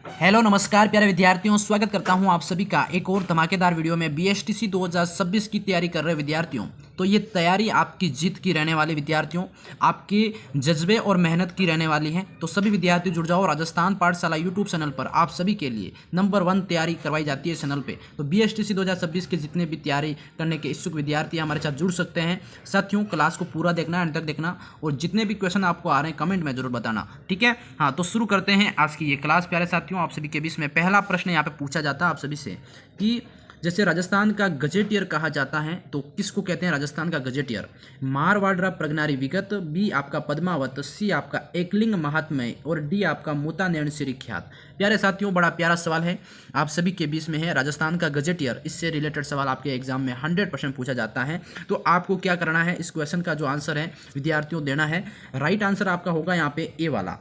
Hello नमस्कार प्यारे विद्यार्थियों, स्वागत करता हूं आप सभी का एक और धमाकेदार वीडियो में। बीएसटीसी 2026 की तैयारी कर रहे विद्यार्थियों, तो ये तैयारी आपकी जीत की रहने वाली विद्यार्थियों, आपके जज्बे और मेहनत की रहने वाली है। तो सभी विद्यार्थी जुड़ जाओ। राजस्थान पाठशाला यूट्यूब चैनल पर आप सभी के लिए नंबर 1 तैयारी करवाई जाती है चैनल पे। तो बीएसटीसी 2026 के जितने भी तैयारी करने के इच्छुक विद्यार्थी हमारे साथ जुड़ सकते हैं। साथियों, क्लास को पूरा देखना, अंत तक देखना, और जितने भी क्वेश्चन आपको आ रहे हैं कमेंट में जरूर बताना, ठीक है। हाँ, तो शुरू करते हैं आज की ये क्लास। प्यारे साथियों, आप सभी के बीच में पहला प्रश्न यहाँ पे पूछा जाता है आप सभी से कि जैसे राजस्थान का गजेटियर कहा जाता है, तो किसको कहते हैं राजस्थान का गजेटियर? मारवाड़ प्रगनारी विगत, बी आपका पद्मावत, सी आपका एकलिंग महात्म्य, और डी आपका मोता नैण श्री ख्यात। प्यारे साथियों, बड़ा प्यारा सवाल है आप सभी के बीच में है, राजस्थान का गजेटियर। इससे रिलेटेड सवाल आपके एग्जाम में 100% पूछा जाता है। तो आपको क्या करना है, इस क्वेश्चन का जो आंसर है विद्यार्थियों देना है। राइट आंसर आपका होगा यहाँ पे ए वाला,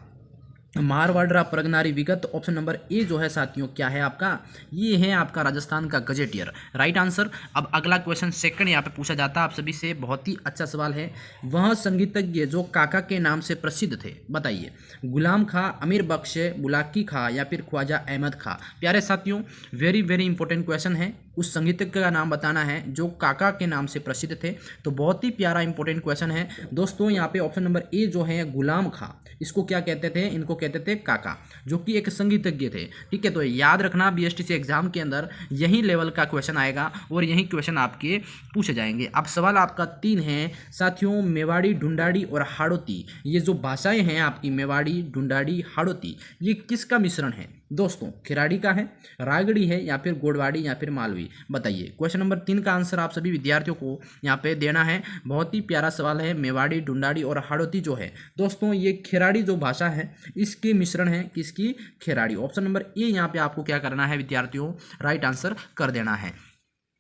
मारवाड़ प्रगनारी विगत। ऑप्शन नंबर ए जो है साथियों क्या है आपका, ये है आपका राजस्थान का गजेटियर, राइट आंसर। अब अगला क्वेश्चन सेकंड यहाँ पे पूछा जाता है आप सभी से, बहुत ही अच्छा सवाल है। वह संगीतज्ञ जो काका के नाम से प्रसिद्ध थे, बताइए। गुलाम खां, अमीर बख्श, बुलाकी खां, या फिर ख्वाजा अहमद खां। प्यारे साथियों, वेरी वेरी इंपॉर्टेंट क्वेश्चन है। उस संगीतज्ञ का नाम बताना है जो काका के नाम से प्रसिद्ध थे। तो बहुत ही प्यारा इंपॉर्टेंट क्वेश्चन है दोस्तों। यहाँ पे ऑप्शन नंबर ए जो है गुलाम खां, इसको क्या कहते थे? इनको कहते थे काका, जो कि एक संगीतज्ञ थे, ठीक है। तो याद रखना, बीएसटीसी एग्जाम के अंदर यही लेवल का क्वेश्चन आएगा और यही क्वेश्चन आपके पूछे जाएंगे। अब सवाल आपका 3 है साथियों, मेवाड़ी, ढूंढाड़ी और हाड़ौती, ये जो भाषाएं हैं आपकी मेवाड़ी, ढूंढाड़ी, हाड़ौती, ये किसका मिश्रण है दोस्तों? खिराड़ी का है, रायगढ़ी है, या फिर गोडवाड़ी, या फिर मालवी? बताइए। क्वेश्चन नंबर 3 का आंसर आप सभी विद्यार्थियों को यहाँ पे देना है। बहुत ही प्यारा सवाल है। मेवाड़ी, ढूंढाड़ी और हाड़ौती जो है दोस्तों, ये खिराड़ी जो भाषा है इसके मिश्रण है। किसकी? खिराड़ी। ऑप्शन नंबर ए यहाँ पे आपको क्या करना है विद्यार्थियों, राइट आंसर कर देना है,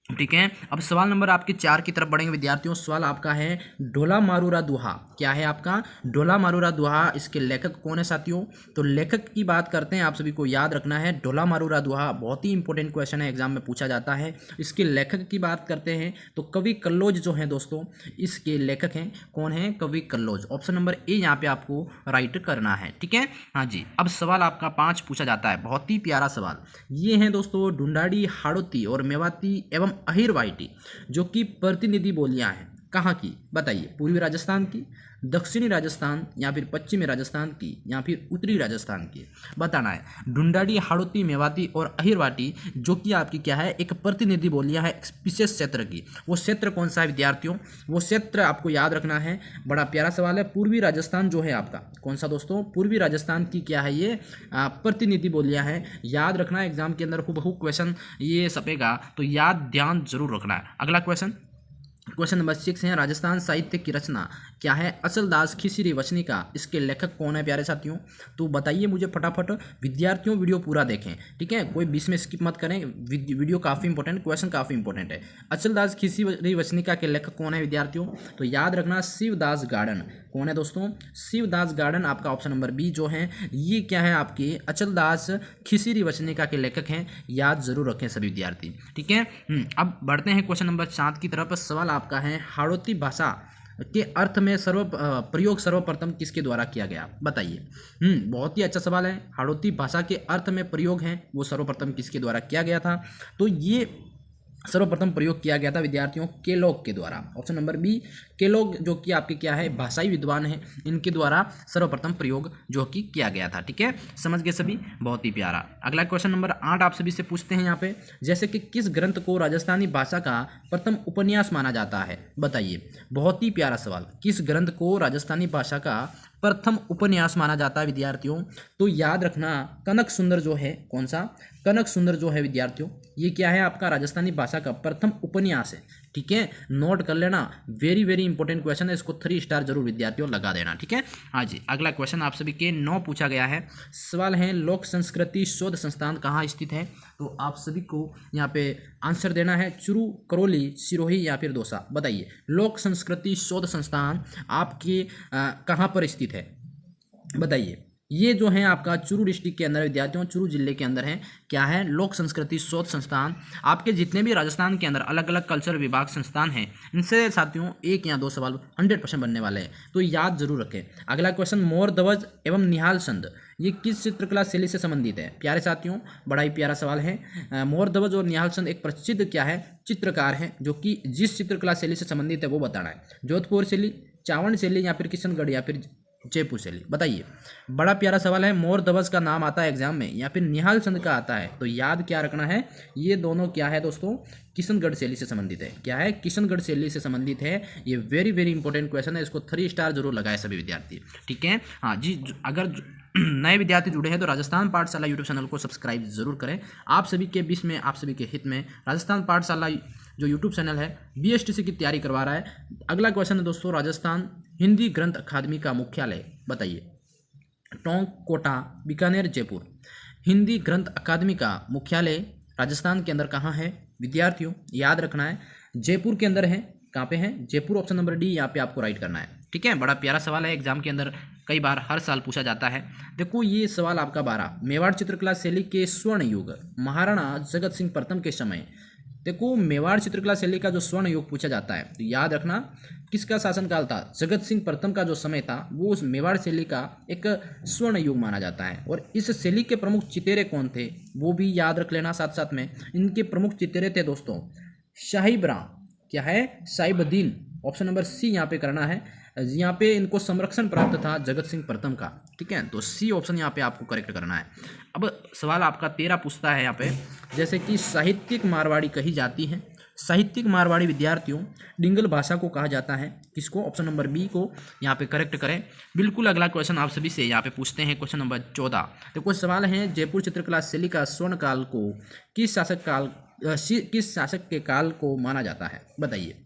ठीक है। अब सवाल नंबर आपके 4 की तरफ बढ़ेंगे विद्यार्थियों। सवाल आपका है ढोला मारूरा दुहा, क्या है आपका? ढोला मारूरा दुहा। इसके लेखक कौन है साथियों? तो लेखक की बात करते हैं, आप सभी को याद रखना है। ढोला मारूरा दुहा बहुत ही इंपॉर्टेंट क्वेश्चन है, एग्जाम में पूछा जाता है। इसके लेखक की बात करते हैं तो कवि कल्लोज जो है दोस्तों, इसके लेखक हैं। कौन है? कवि कल्लोज। ऑप्शन नंबर ए यहाँ पे आपको राइट करना है, ठीक है। हाँ जी। अब सवाल आपका 5 पूछा जाता है, बहुत ही प्यारा सवाल। ये है दोस्तों ढूंढाड़ी, हाड़ौती और मेवाती एवं अहिरवाइटी, जो कि प्रतिनिधि बोलियां हैं, कहाँ की? बताइए। पूर्वी राजस्थान की, दक्षिणी राजस्थान, या फिर पश्चिमी राजस्थान की, या फिर उत्तरी राजस्थान की? बताना है। ढूंढाड़ी, हाड़ौती, मेवाती और अहिरवाटी जो कि आपकी क्या है, एक प्रतिनिधि बोलियां है एक विशेष क्षेत्र की। वो क्षेत्र कौन सा है विद्यार्थियों? वो क्षेत्र आपको याद रखना है। बड़ा प्यारा सवाल है। पूर्वी राजस्थान जो है आपका, कौन सा दोस्तों? पूर्वी राजस्थान की क्या है ये? प्रतिनिधि बोलियां है। याद रखना, एग्जाम के अंदर हुबहू क्वेश्चन ये सपेगा, तो याद ध्यान जरूर रखना है। अगला क्वेश्चन नंबर 6 है, राजस्थान साहित्य की रचना क्या है? अचलदास खिसिरी वचनिका। इसके लेखक कौन है प्यारे साथियों? तो बताइए मुझे फटाफट। विद्यार्थियों वीडियो पूरा देखें, ठीक है, कोई बीच में स्किप मत करें। वीडियो काफ़ी इंपॉर्टेंट, क्वेश्चन काफ़ी इंपॉर्टेंट है। अचलदास खिसिरी वचनिका के लेखक कौन है विद्यार्थियों? तो याद रखना, शिवदास गार्डन। कौन है दोस्तों? शिवदास गार्डन। आपका ऑप्शन नंबर बी जो है ये क्या है आपके, अचलदास खिसिरी वचनिका के लेखक हैं। याद जरूर रखें सभी विद्यार्थी, ठीक है। अब बढ़ते हैं क्वेश्चन नंबर 7 की तरफ। सवाल आपका है, हाड़ौती भाषा के अर्थ में प्रयोग सर्वप्रथम किसके द्वारा किया गया? बताइए। बहुत ही अच्छा सवाल है। हाड़ौती भाषा के अर्थ में प्रयोग है वो सर्वप्रथम किसके द्वारा किया गया था? तो ये सर्वप्रथम प्रयोग किया गया था विद्यार्थियों केलॉग के द्वारा। ऑप्शन नंबर बी, केलॉग जो कि आपके क्या है, भाषाई विद्वान हैं, इनके द्वारा सर्वप्रथम प्रयोग जो कि किया गया था, ठीक है। समझ गए सभी? बहुत ही प्यारा। अगला क्वेश्चन नंबर 8 आप सभी से पूछते हैं यहाँ पे, जैसे कि किस ग्रंथ को राजस्थानी भाषा का प्रथम उपन्यास माना जाता है? बताइए। बहुत ही प्यारा सवाल। किस ग्रंथ को राजस्थानी भाषा का प्रथम उपन्यास माना जाता है विद्यार्थियों? तो याद रखना, कनक सुंदर जो है, कौन सा? कनक सुंदर जो है विद्यार्थियों, ये क्या है आपका, राजस्थानी भाषा का प्रथम उपन्यास है, ठीक है। नोट कर लेना, वेरी वेरी इंपॉर्टेंट क्वेश्चन है, इसको 3 स्टार जरूर विद्यार्थियों लगा देना, ठीक है। हाँ जी। अगला क्वेश्चन आप सभी के 9 पूछा गया है। सवाल है, लोक संस्कृति शोध संस्थान कहाँ स्थित है? तो आप सभी को यहाँ पे आंसर देना है, चुरू, करौली, सिरोही, या फिर दौसा? बताइए। लोक संस्कृति शोध संस्थान आपके कहाँ पर स्थित है? बताइए। ये जो है आपका चुरू डिस्ट्रिक्ट के अंदर विद्यार्थियों, चुरू जिले के अंदर है, क्या है, लोक संस्कृति शोध संस्थान। आपके जितने भी राजस्थान के अंदर अलग अलग कल्चर विभाग संस्थान हैं, इनसे साथियों 1 या 2 सवाल 100% बनने वाले हैं, तो याद जरूर रखें। अगला क्वेश्चन, मोर ध्वज एवं निहाल चंद ये किस चित्रकला शैली से संबंधित है? प्यारे साथियों, बड़ा ही प्यारा सवाल है। मोर ध्वज और निहाल चंद एक प्रसिद्ध क्या है, चित्रकार है, जो कि जिस चित्रकला शैली से संबंधित है वो बताना है। जोधपुर शैली, चावंड शैली, या फिर किशनगढ़, या फिर जयपुर शैली, बताइए। बड़ा प्यारा सवाल है। मोर ध्वज का नाम आता है एग्जाम में, या फिर निहाल चंद का आता है, तो याद क्या रखना है, ये दोनों क्या है दोस्तों, किशनगढ़ शैली से संबंधित है। क्या है, किशनगढ़ शैली से संबंधित है। ये वेरी वेरी इंपॉर्टेंट क्वेश्चन है, इसको 3 स्टार जरूर लगाए सभी विद्यार्थी, ठीक है। हाँ जी, अगर नए विद्यार्थी जुड़े हैं तो राजस्थान पाठशाला यूट्यूब चैनल को सब्सक्राइब जरूर करें। आप सभी के बीच में, आप सभी के हित में राजस्थान पाठशाला जो यूट्यूब चैनल है बीएसटीसी की तैयारी करवा रहा है। अगला क्वेश्चन है दोस्तों, राजस्थान हिंदी ग्रंथ अकादमी का मुख्यालय बताइए। टोंक, कोटा, बीकानेर, जयपुर। हिंदी ग्रंथ अकादमी का मुख्यालय राजस्थान के अंदर कहाँ है विद्यार्थियों? याद रखना है, जयपुर के अंदर है। कहाँ पे है? जयपुर, ऑप्शन नंबर डी यहाँ पे आपको राइट करना है, ठीक है। बड़ा प्यारा सवाल है, एग्जाम के अंदर कई बार हर साल पूछा जाता है। देखो ये सवाल आपका 12, मेवाड़ चित्रकला शैली के स्वर्ण युग महाराणा जगत सिंह प्रथम के समय। देखो मेवाड़ चित्रकला शैली का जो स्वर्ण युग पूछा जाता है, तो याद रखना किसका शासनकाल था, जगत सिंह प्रथम का जो समय था वो उस मेवाड़ शैली का एक स्वर्ण युग माना जाता है। और इस शैली के प्रमुख चितेरे कौन थे वो भी याद रख लेना साथ साथ में। इनके प्रमुख चितेरे थे दोस्तों शाहिबरा, क्या है, साहिबुद्दीन, ऑप्शन नंबर सी यहाँ पे करना है। यहाँ पे इनको संरक्षण प्राप्त था जगत सिंह प्रथम का, ठीक है, तो सी ऑप्शन यहाँ पे आपको करेक्ट करना है। अब सवाल आपका 13 पूछता है यहाँ पे, जैसे कि साहित्यिक मारवाड़ी कही जाती है। साहित्यिक मारवाड़ी विद्यार्थियों डिंगल भाषा को कहा जाता है, किसको? ऑप्शन नंबर बी को यहाँ पे करेक्ट करें। बिल्कुल अगला क्वेश्चन आप सभी से यहाँ पे पूछते हैं, क्वेश्चन नंबर 14। देखो सवाल है, जयपुर चित्रकला शैली का स्वर्ण काल को किस शासक के काल को माना जाता है? बताइए।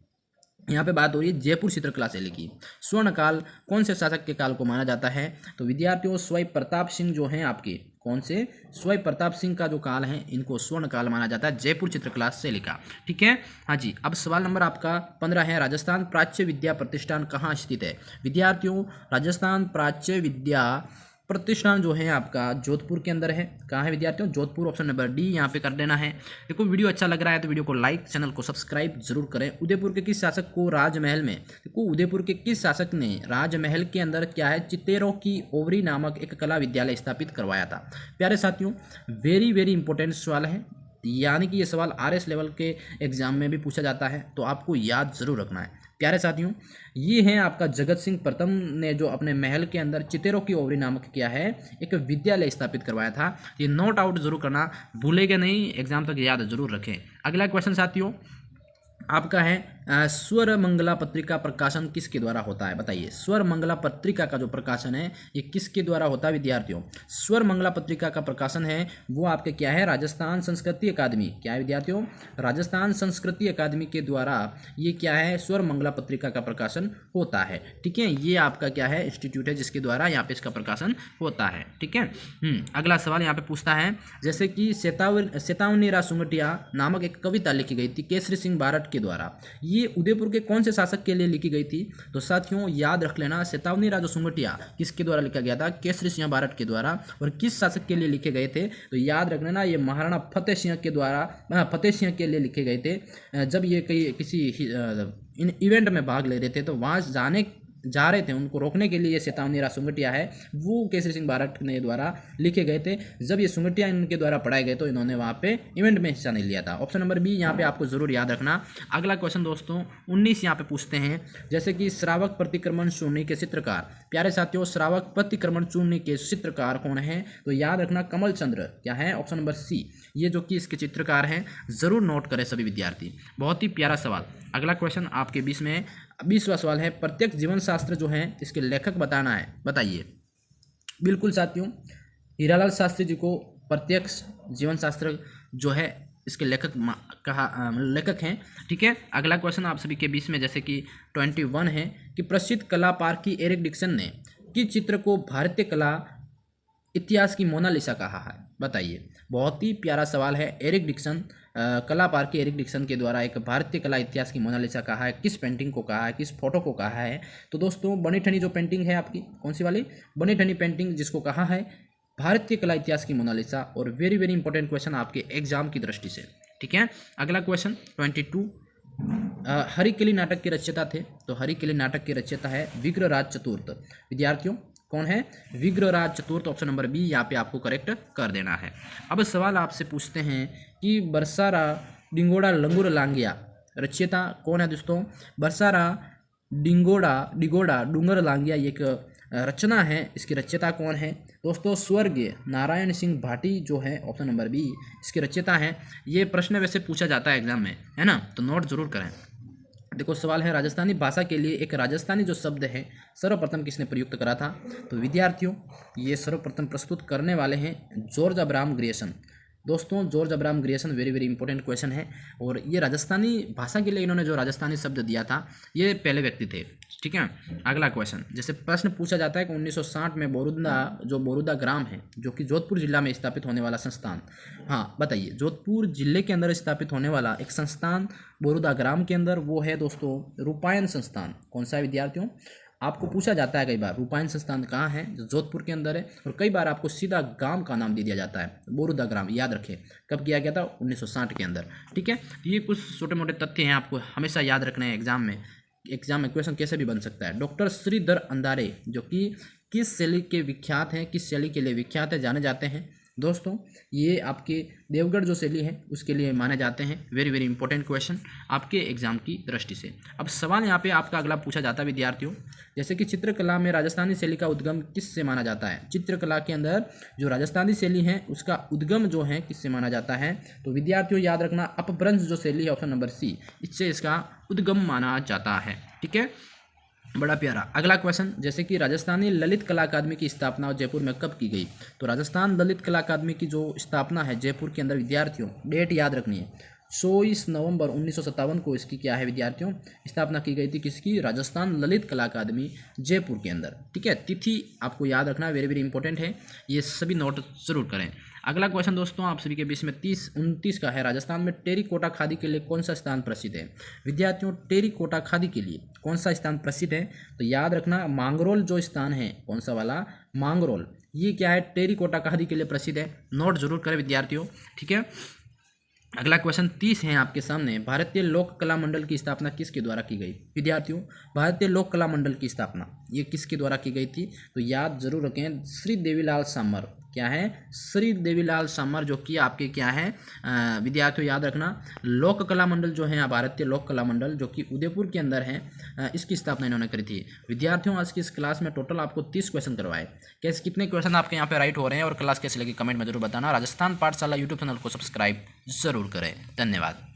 यहाँ पे बात हो रही है जयपुर चित्रकला शैली की, स्वर्ण काल कौन से शासक के काल को माना जाता है? तो विद्यार्थियों स्वयं प्रताप सिंह जो हैं आपके, कौन से? स्वयं प्रताप सिंह का जो काल है इनको स्वर्ण काल माना जाता है जयपुर चित्रकला शैली का, ठीक है। हाँ जी, अब सवाल नंबर आपका 15 है, राजस्थान प्राच्य विद्या प्रतिष्ठान कहाँ स्थित है? विद्यार्थियों राजस्थान प्राच्य विद्या प्रतिष्ठान जो है आपका जोधपुर के अंदर है। कहाँ है विद्यार्थियों? जोधपुर, ऑप्शन नंबर डी यहाँ पे कर देना है। देखो वीडियो अच्छा लग रहा है तो वीडियो को लाइक, चैनल को सब्सक्राइब जरूर करें। उदयपुर के किस शासक को राजमहल में, देखो उदयपुर के किस शासक ने राजमहल के अंदर क्या है, चितेरों की ओवरी नामक एक कला विद्यालय स्थापित करवाया था? प्यारे साथियों वेरी वेरी इंपॉर्टेंट सवाल है, यानी कि ये सवाल RS लेवल के एग्जाम में भी पूछा जाता है, तो आपको याद जरूर रखना है। प्यारे साथियों ये है आपका जगत सिंह प्रथम ने जो अपने महल के अंदर चितेरों की ओवरी नामक क्या है एक विद्यालय स्थापित करवाया था। ये नोट आउट जरूर करना, भूलेगा नहीं, एग्जाम तक याद जरूर रखें। अगला क्वेश्चन साथियों आपका है, स्वर मंगला पत्रिका प्रकाशन किसके द्वारा होता है? बताइए। स्वर मंगला पत्रिका का जो प्रकाशन है ये किसके द्वारा होता है विद्यार्थियों? स्वर मंगला पत्रिका का प्रकाशन है वो आपके क्या है, राजस्थान संस्कृति अकादमी, क्या है विद्यार्थियों? राजस्थान संस्कृति अकादमी के द्वारा ये क्या है, स्वर मंगला पत्रिका का प्रकाशन होता है, ठीक है। ये आपका क्या है, इंस्टीट्यूट है जिसके द्वारा यहाँ पे इसका प्रकाशन होता है, ठीक है। अगला सवाल यहाँ पे पूछता है, जैसे कि सेतावनीरा सुंगटिया नामक एक कविता लिखी गई थी केसरी सिंह बारट के द्वारा, ये उदयपुर के कौन से शासक के लिए लिखी गई थी? तो साथियों याद रख लेना, सेतावनी राजो सुंगटिया किसके द्वारा लिखा गया था? केसरी सिंह बारट के द्वारा। और किस शासक के लिए लिखे गए थे? तो याद रख लेना ये महाराणा फतेह सिंह के द्वारा, फतेह सिंह के लिए लिखे गए थे। जब ये किसी इवेंट में भाग ले रहे थे तो वहाँ जा रहे थे, उनको रोकने के लिए ये सेतावनीरा सुंगटिया है वो केसरी सिंह बारट ने द्वारा लिखे गए थे। जब ये सुंगटिया इनके द्वारा पढ़ाए गए तो इन्होंने वहाँ पे इवेंट में हिस्सा नहीं लिया था। ऑप्शन नंबर बी यहाँ पे आपको जरूर याद रखना। अगला क्वेश्चन दोस्तों 19 यहाँ पे पूछते हैं, जैसे कि श्रावक प्रतिक्रमण चूर्णी के चित्रकार, प्यारे साथियों श्रावक प्रतिक्रमण चूर्णी के चित्रकार कौन है? तो याद रखना कमल चंद्र, क्या है, ऑप्शन नंबर सी, ये जो कि इसके चित्रकार हैं, जरूर नोट करें सभी विद्यार्थी। बहुत ही प्यारा सवाल। अगला क्वेश्चन आपके बीच में 20वां सवाल है, प्रत्यक्ष जीवन शास्त्र जो है इसके लेखक बताना है, बताइए। बिल्कुल साथियों हीरालाल शास्त्री जी को प्रत्यक्ष जीवन शास्त्र जो है इसके लेखक हैं, ठीक है। अगला क्वेश्चन आप सभी के बीच में जैसे कि 21 है कि प्रसिद्ध कला पारखी एरिक डिक्सन ने किस चित्र को भारतीय कला इतिहास की मोनालिसा कहा है? बताइए। बहुत ही प्यारा सवाल है। एरिक डिक्सन कला पार्क के एरिक डिक्सन के द्वारा एक भारतीय कला इतिहास की मोनालिसा कहा है, किस पेंटिंग को कहा है, किस फोटो को कहा है? तो दोस्तों बनी ठनी जो पेंटिंग है आपकी, कौन सी वाली? बनी ठनी पेंटिंग, जिसको कहा है भारतीय कला इतिहास की मोनालिसा। और वेरी वेरी इंपॉर्टेंट क्वेश्चन आपके एग्जाम की दृष्टि से, ठीक है। अगला क्वेश्चन 22, हरिकेली नाटक के रचयिता थे, तो हरिकेली नाटक के रचयिता है विग्रहराज चतुर्थ। विद्यार्थियों कौन है? विग्रहराज चतुर्थ, ऑप्शन नंबर बी यहाँ पे आपको करेक्ट कर देना है। अब सवाल आपसे पूछते हैं कि बरसारा डिंगोड़ा लंगूर लांगिया, रचयिता कौन है दोस्तों? बरसारा डिगोड़ा डूंगर लांगिया एक रचना है, इसकी रचयिता कौन है दोस्तों? स्वर्गीय नारायण सिंह भाटी जो है, ऑप्शन नंबर बी इसके रचयिता है। ये प्रश्न वैसे पूछा जाता है एग्जाम में, है ना, तो नोट जरूर करें। देखो सवाल है राजस्थानी भाषा के लिए एक राजस्थानी जो शब्द है सर्वप्रथम किसने प्रयुक्त करा था? तो विद्यार्थियों ये सर्वप्रथम प्रस्तुत करने वाले हैं जॉर्ज अब्राहम ग्रियर्सन। दोस्तों George Abraham Grierson very very important question है, और ये राजस्थानी भाषा के लिए इन्होंने जो राजस्थानी शब्द दिया था ये पहले व्यक्ति थे, ठीक है। अगला क्वेश्चन, जैसे प्रश्न पूछा जाता है कि 1960 में बोरुदा ग्राम है जो कि जोधपुर जिला में स्थापित होने वाला संस्थान, हाँ बताइए, जोधपुर जिले के अंदर स्थापित होने वाला एक संस्थान बोरुदा ग्राम के अंदर, वो है दोस्तों रूपायन संस्थान। कौन सा है विद्यार्थियों? आपको पूछा जाता है कई बार रूपायन संस्थान कहाँ है, जो जोधपुर के अंदर है, और कई बार आपको सीधा गांव का नाम दे दिया जाता है बोरुदा ग्राम। याद रखें कब किया गया था? 1960 के अंदर, ठीक है। ये कुछ छोटे मोटे तथ्य हैं, आपको हमेशा याद रखना है एग्जाम में क्वेश्चन कैसे भी बन सकता है। डॉक्टर श्रीधर अंधारे जो कि किस शैली के विख्यात हैं, किस शैली के लिए विख्यात है, जाने जाते हैं दोस्तों? ये आपके देवगढ़ जो शैली है उसके लिए माने जाते हैं। वेरी वेरी इंपॉर्टेंट क्वेश्चन आपके एग्जाम की दृष्टि से। अब सवाल यहाँ पे आपका अगला पूछा जाता है विद्यार्थियों, जैसे कि चित्रकला में राजस्थानी शैली का उद्गम किससे माना जाता है? चित्रकला के अंदर जो राजस्थानी शैली है उसका उद्गम जो है किससे माना जाता है? तो विद्यार्थियों याद रखना अपभ्रंश जो शैली है, ऑप्शन नंबर सी, इससे इसका उद्गम माना जाता है, ठीक है। बड़ा प्यारा। अगला क्वेश्चन, जैसे कि राजस्थानी ललित कला अकादमी की स्थापना जयपुर में कब की गई? तो राजस्थान ललित कला अकादमी की जो स्थापना है जयपुर के अंदर, विद्यार्थियों डेट याद रखनी है, 24 नवंबर 1957 को इसकी क्या है विद्यार्थियों? स्थापना की गई थी। किसकी? राजस्थान ललित कला अकादमी जयपुर के अंदर, ठीक है। तिथि आपको याद रखना, वेरी वेरी इंपॉर्टेंट है, ये सभी नोट जरूर करें। अगला क्वेश्चन दोस्तों आप सभी के बीच में 30-29 का है, राजस्थान में टेरिकोटा खादी के लिए कौन सा स्थान प्रसिद्ध है? विद्यार्थियों टेरिकोटा खादी के लिए कौन सा स्थान प्रसिद्ध है? तो याद रखना मांगरोल जो स्थान है, कौन सा वाला? मांगरोल, ये क्या है? टेरिकोटा खादी के लिए प्रसिद्ध है। नोट जरूर करें विद्यार्थियों, ठीक है। अगला क्वेश्चन 30 है आपके सामने, भारतीय लोक कला मंडल की स्थापना किसके द्वारा की गई? विद्यार्थियों भारतीय लोक कला मंडल की स्थापना ये किसके द्वारा की गई थी? तो याद जरूर रखें, श्री देवीलाल सामर। क्या है? श्री देवीलाल सामर, जो कि आपके क्या है विद्यार्थियों याद रखना, लोक कला मंडल जो है भारतीय लोक कला मंडल जो कि उदयपुर के अंदर है, इसकी स्थापना इन्होंने करी थी। विद्यार्थियों आज की इस क्लास में टोटल आपको 30 क्वेश्चन करवाए। कैसे कितने क्वेश्चन आपके यहाँ पे राइट हो रहे हैं और क्लास कैसे लगी कमेंट में जरूर बताना। राजस्थान पाठशाला यूट्यूब चैनल को सब्सक्राइब जरूर करें। धन्यवाद।